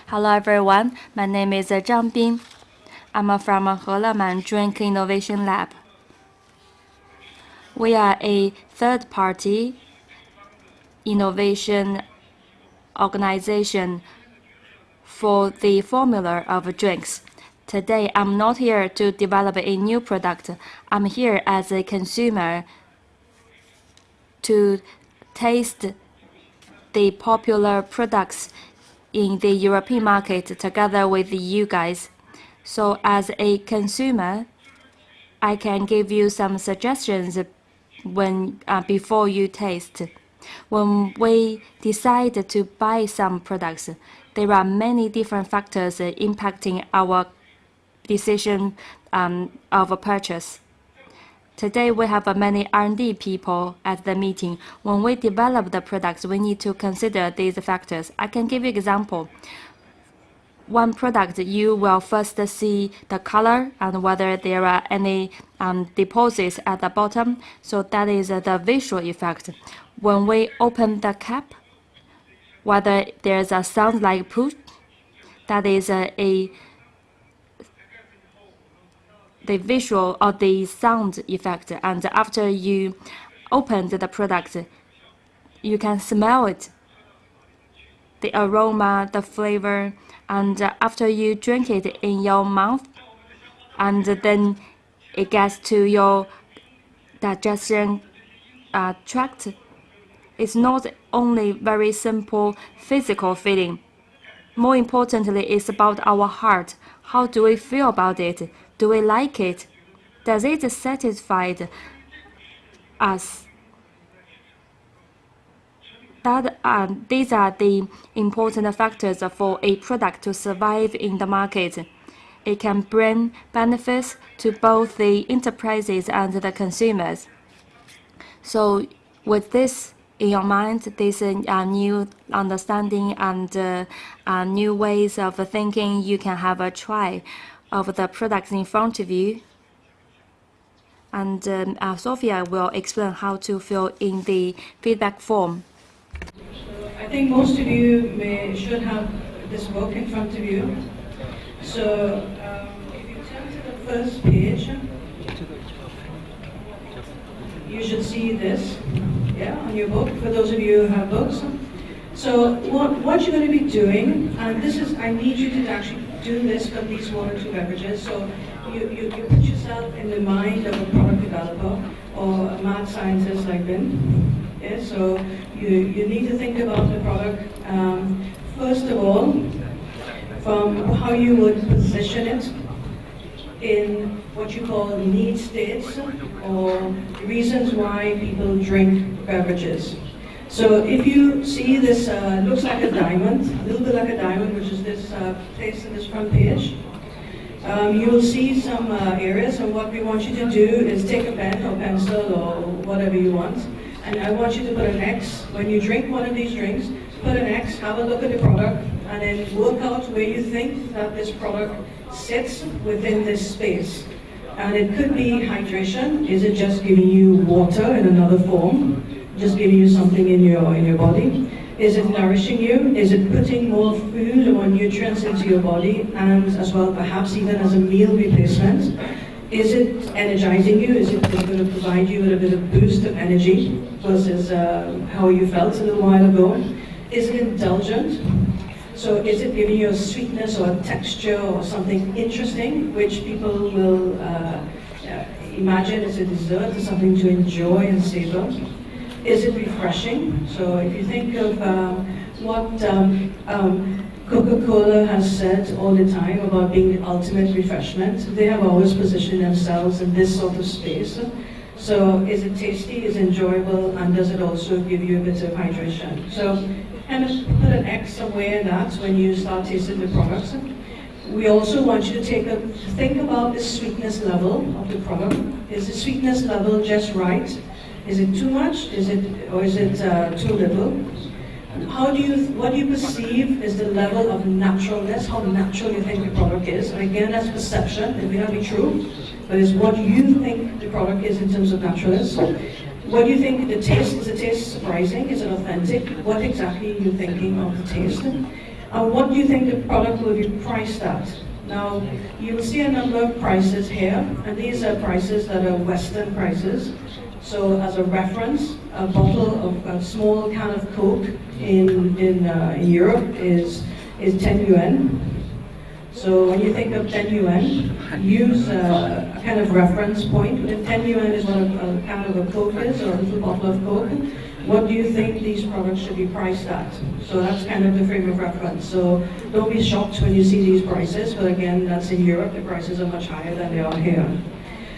Hello everyone, my name is Zhang Bin. I'm from Halmana Drink Innovation Lab. We are a third-party innovation organization for the formula of drinks. Today, I'm not here to develop a new product. I'm here as a consumer to taste the popular products in the European market together with you guys. So as a consumer, I can give you some suggestions before you taste. When we decide to buy some products, there are many different factors impacting our decision of purchase. Today, we have many R&D people at the meeting. When we develop the products, we need to consider these factors. I can give you an example. One product, you will first see the color and whether there are any deposits at the bottom. So that is the visual effect. When we open the cap, whether there's a sound like push, that is the visual or the sound effect. And after you open the product, you can smell it, the aroma, the flavor, and after you drink it in your mouth, and then it gets to your digestion tract. It's not only very simple physical feeling. More importantly, it's about our heart. How do we feel about it? Do we like it? Does it satisfy us? These are the important factors for a product to survive in the market. It can bring benefits to both the enterprises and the consumers. So with this in your mind, this new understanding and new ways of thinking, you can have a try of the products in front of you. And Sophia will explain how to fill in the feedback form. I think most of you should have this book in front of you. So if you turn to the first page, you should see this, on your book, for those of you who have books. So what you're going to be doing, and this is, I need you to actually do this for these 1 or 2 beverages. So you put yourself in the mind of a product developer or a mad scientist like Ben. Yeah, so you need to think about the product, first of all, from how you would position it in what you call need states or reasons why people drink beverages. So if you see this, looks like a diamond, a little bit like a diamond, which is this place in this front page. You will see some areas, and what we want you to do is take a pen or pencil or whatever you want, and I want you to put an X. When you drink one of these drinks, put an X, have a look at the product, and then work out where you think that this product sits within this space. And it could be hydration. Is it just giving you water in another form? Just giving you something in your body? Is it nourishing you? Is it putting more food or nutrients into your body, and as well perhaps even as a meal replacement? Is it energizing you? Is it going to provide you with a bit of boost of energy versus how you felt a little while ago? Is it indulgent? So is it giving you a sweetness or a texture or something interesting, which people will imagine as a dessert, as something to enjoy and savor? Is it refreshing? So if you think of what Coca-Cola has said all the time about being the ultimate refreshment, they have always positioned themselves in this sort of space. So is it tasty, is it enjoyable, and does it also give you a bit of hydration? So kind of put an X somewhere in that when you start tasting the products. We also want you to think about the sweetness level of the product. Is the sweetness level just right? Is it too much? Is it too little? What do you perceive is the level of naturalness, how natural you think the product is? And again, that's perception, it may not be true, but it's what you think the product is in terms of naturalness. What do you think the taste, is the taste surprising? Is it authentic? What exactly are you thinking of the taste? What do you think the product will be priced at? Now, you'll see a number of prices here, and these are prices that are Western prices. So as a reference, a bottle of a small can of Coke in Europe is 10 yuan. So when you think of 10 yuan, use a kind of reference point. If 10 yuan is what a can of a Coke is, or a little bottle of Coke, what do you think these products should be priced at? So that's kind of the frame of reference. So don't be shocked when you see these prices, but again, that's in Europe, the prices are much higher than they are here.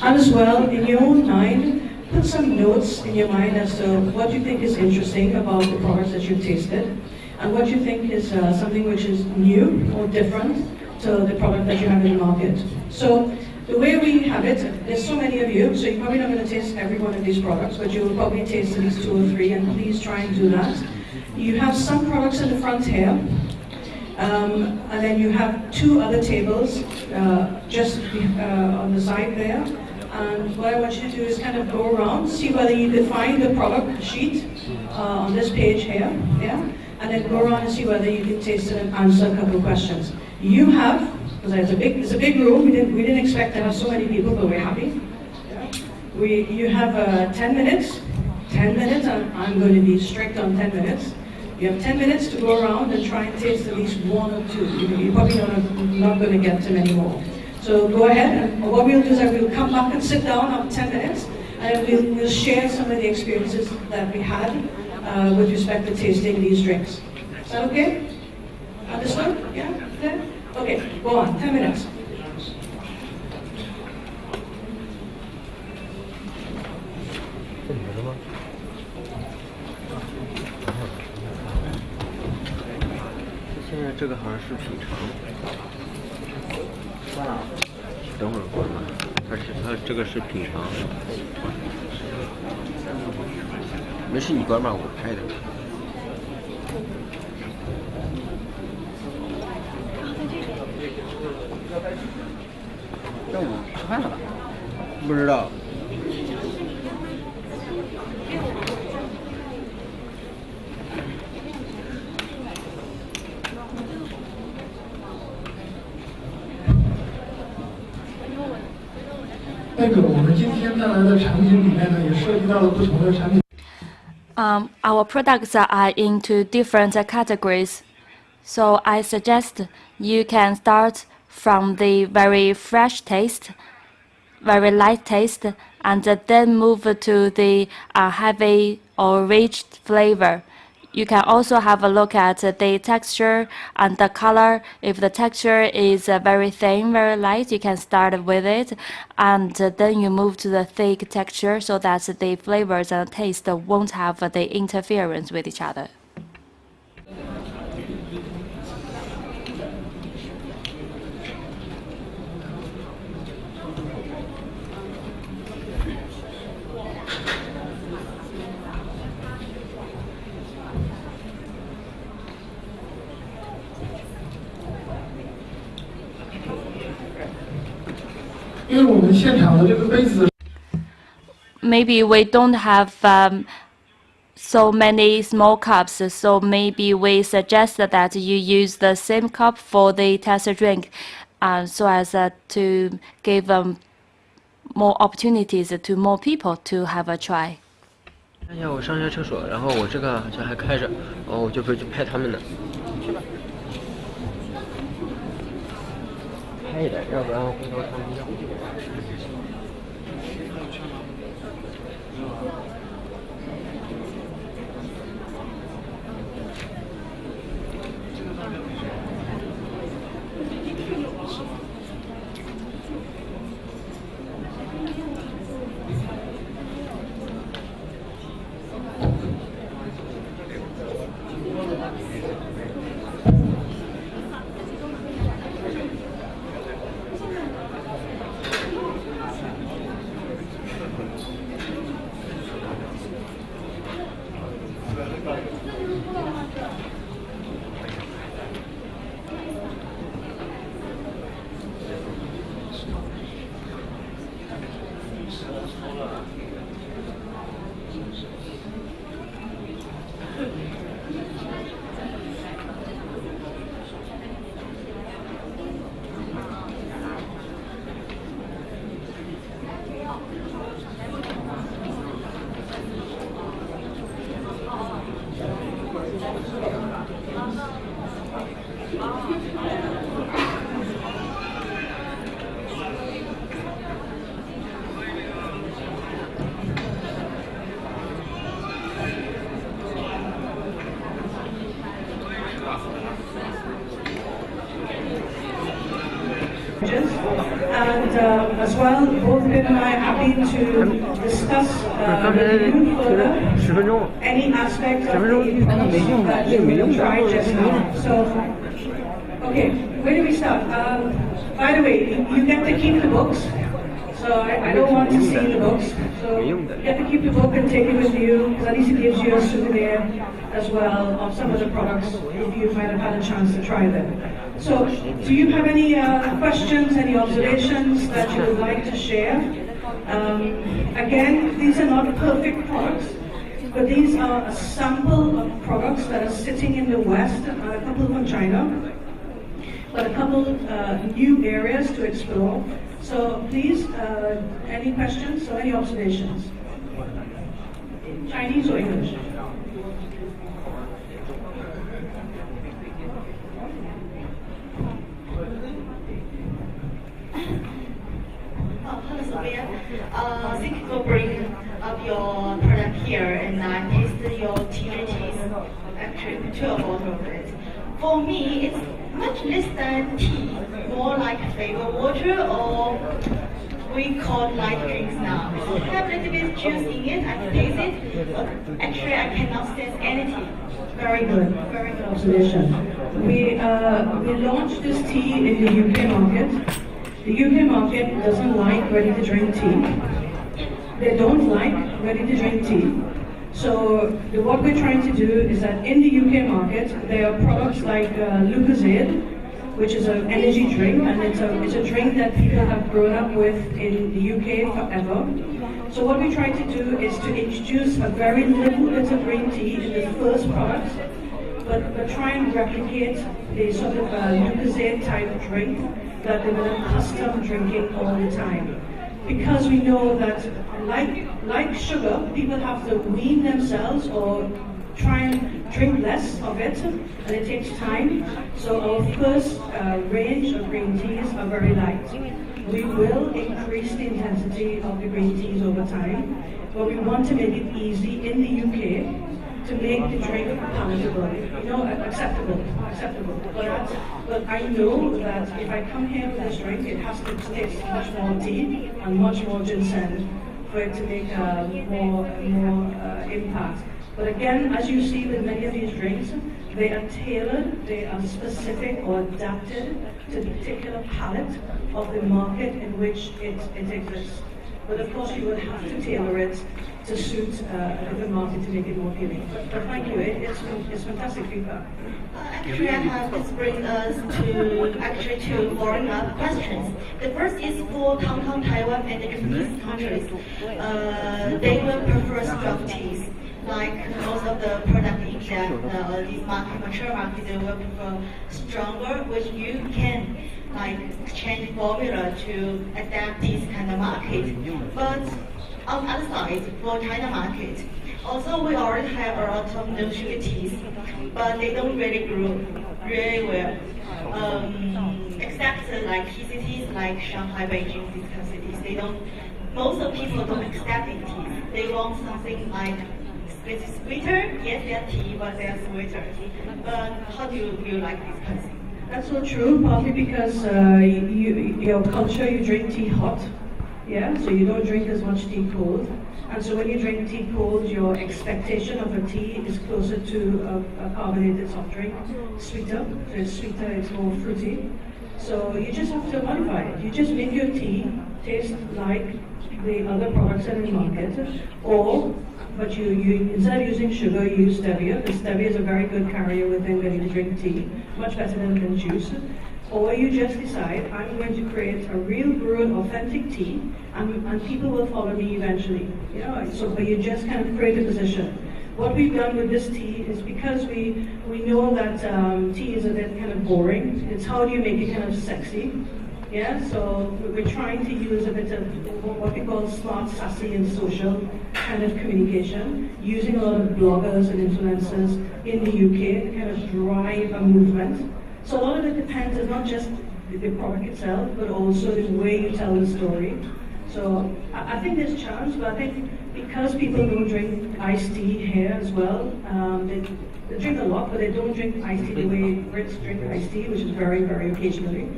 And as well, in your own mind, put some notes in your mind as to what you think is interesting about the products that you've tasted, and what you think is something which is new or different to the product that you have in the market. So the way we have it, there's so many of you, so you're probably not going to taste every one of these products, but you will probably taste at least 2 or 3, and please try and do that. You have some products in the front here, and then you have 2 other tables just on the side there. And what I want you to do is kind of go around, see whether you can find the product sheet on this page here, yeah? And then go around and see whether you can taste it and answer a couple of questions. You have, because it's a big room, we didn't expect to have so many people, but we're happy. You have 10 minutes, and I'm going to be strict on 10 minutes. You have 10 minutes to go around and try and taste at least 1 or 2. You're probably not going to get to many more. So go ahead, and what we'll do is we'll come back and sit down after 10 minutes, and we'll share some of the experiences that we had with respect to tasting these drinks. Is that okay? Understood? Yeah? Yeah? Okay, go on, 10 minutes.这个好像是品尝。等会儿关吧，它这个是品尝。没事，你关吧，我拍的。这我吃饭了吧？不知道。我们今天带来的产品里面呢，也涉及到了不同的产品。Our products are into different categories, so I suggest you can start from the very fresh taste, very light taste, and then move to the heavy or rich flavor. You can also have a look at the texture and the color. If the texture is very thin, very light, you can start with it, and then you move to the thick texture so that the flavors and taste won't have the interference with each other. Maybe we don't have so many small cups, so maybe we suggest that you use the same cup for the test drink, so as to give more opportunities to more people to have a try. 看一下，我上下厕所，然后我这个好像还开着，然后我就回去拍他们呢。去吧。拍一点，要不然回头他们要。And as well, both Ben and I are happy to discuss with you further any aspect of the books that you tried just now. So, okay, where do we start? By the way, you get to keep the books. So I don't want to see the books. So you get to keep the book and take it with you, because at least it gives you a souvenir as well of some of the products if you might have had a chance to try them. So do you have any questions, any observations that you would like to share? Again, these are not perfect products, but these are a sample of products that are sitting in the West, a couple from China, but a couple new areas to explore. So please, any questions or any observations? Chinese or English? Hello, Sophia. Thank you for bringing up your product here, and I tasted your tea and cheese. Actually, 2 bottles of it. For me, it's much less than tea, more like flavor water, or we call light drinks now. It have a little bit juice in it, I can taste it, but actually I cannot sense anything. Very good observation. We launched this tea in the UK market. The UK market doesn't like ready-to-drink tea. They don't like ready-to-drink tea. So what we're trying to do is that in the UK market, there are products like Lucozade, which is an energy drink, and it's a drink that people have grown up with in the UK forever. So what we try to do is to introduce a very little bit of green tea in the first product, but try and replicate the sort of Lucozade type drink that they've been accustomed drinking all the time. Because we know that, like sugar, people have to wean themselves or try and drink less of it, and it takes time. So our first range of green teas are very light. We will increase the intensity of the green teas over time, but we want to make it easy in the UK to make the drink palatable, acceptable. But I know that if I come here with this drink, it has to taste much more tea and much more ginseng for it to make more impact. But again, as you see with many of these drinks, they are tailored, they are specific or adapted to the particular palate of the market in which it exists. But of course, you would have to tailor it to suit a different market to make it more appealing. But thank you, it's fantastic feedback. Actually, I have this brings us to two foreign questions. The first is for Hong Kong, Taiwan, and the Japanese countries. They will prefer strong teas. Like most of the product in these mature markets, they will prefer stronger, which you can change formula to adapt this kind of market. But on the other side, for China market, also we already have a lot of no sugar teas, but they don't really grow really well. Except like key cities like Shanghai, Beijing, these kind of cities, they don't. Most of people don't accept in teas. They want something like it's sweeter. Yes, they're tea, but they're sweeter. But how do you like this kind of thing? That's so true, partly because your culture, you drink tea hot, yeah, so you don't drink as much tea cold. And so when you drink tea cold, your expectation of a tea is closer to a carbonated soft drink, sweeter. So it's sweeter, it's more fruity. So you just have to modify it. You just make your tea taste like the other products in the market, but you instead of using sugar, you use stevia. The stevia is a very good carrier within ready-to-drink tea, much better than juice. Or you just decide, I'm going to create a real brewed, authentic tea, and people will follow me eventually. But you just kind of create a position. What we've done with this tea is because we know that tea is a bit kind of boring. It's how do you make it kind of sexy? Yeah, so we're trying to use a bit of what we call smart, sassy, and social kind of communication, using a lot of bloggers and influencers in the UK to kind of drive a movement. So a lot of it depends, it's not just the product itself, but also the way you tell the story. So I think there's a chance, but I think because people don't drink iced tea here as well, they drink a lot, but they don't drink iced tea the way Brits drink iced tea, which is very, very occasionally.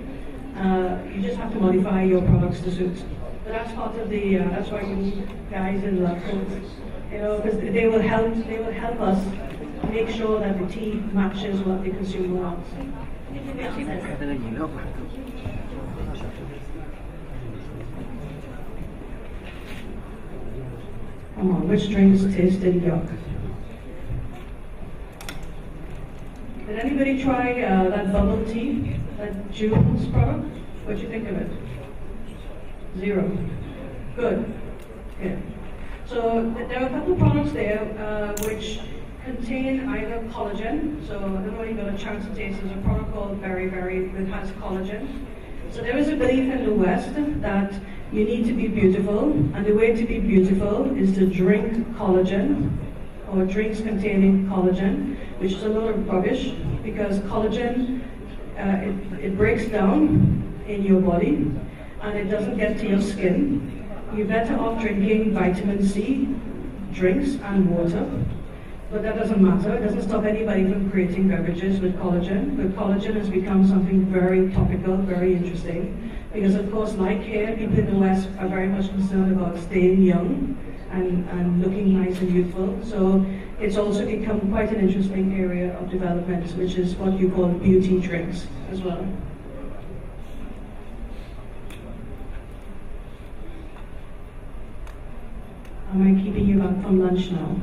You just have to modify your products to suit. But that's part of the, that's why you need guys in lab coats, you know, because they will help us make sure that the tea matches what the consumer wants. Come on, which drinks tasted yuck? Did anybody try that bubble tea, that June's product? What'd you think of it? 0. Good. Okay. So there are a couple of products there which contain either collagen. So I don't know if you got a chance to taste. There's a product called Very Very that has collagen. So there is a belief in the West that you need to be beautiful, and the way to be beautiful is to drink collagen or drinks containing collagen, which is a lot of rubbish because collagen it breaks down in your body and it doesn't get to your skin. You're better off drinking vitamin C drinks and water. But that doesn't matter. It doesn't stop anybody from creating beverages with collagen. But collagen has become something very topical, very interesting. Because of course, like here, people in the West are very much concerned about staying young and looking nice and youthful. So it's also become quite an interesting area of development, which is what you call beauty drinks as well. Am I keeping you back from lunch now?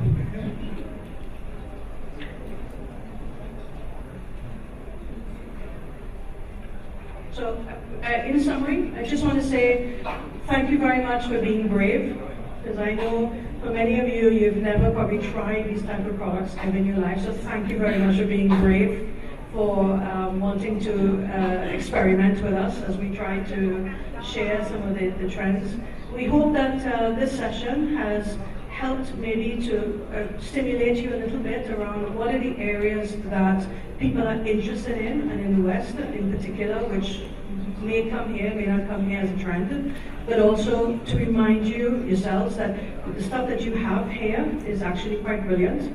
So, in summary, I just want to say thank you very much for being brave, because I know for many of you, you've never probably tried these type of products ever in your life. So thank you very much for being brave, for wanting to experiment with us as we try to share some of the trends. We hope that this session has helped maybe to stimulate you a little bit around what are the areas that people are interested in, and in the West in particular, which may come here, may not come here as a trend, but also to remind you yourselves that the stuff that you have here is actually quite brilliant,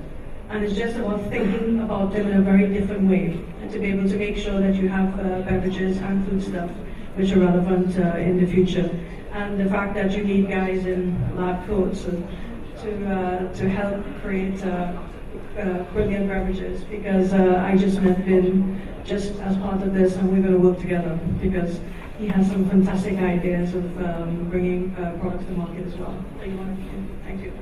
and it's just about thinking about them in a very different way, and to be able to make sure that you have beverages and food stuff which are relevant in the future. And the fact that you need guys in lab coats to help create brilliant beverages, because I just met Vin just as part of this, and we're going to work together because he has some fantastic ideas of bringing products to market as well. So you want to, thank you.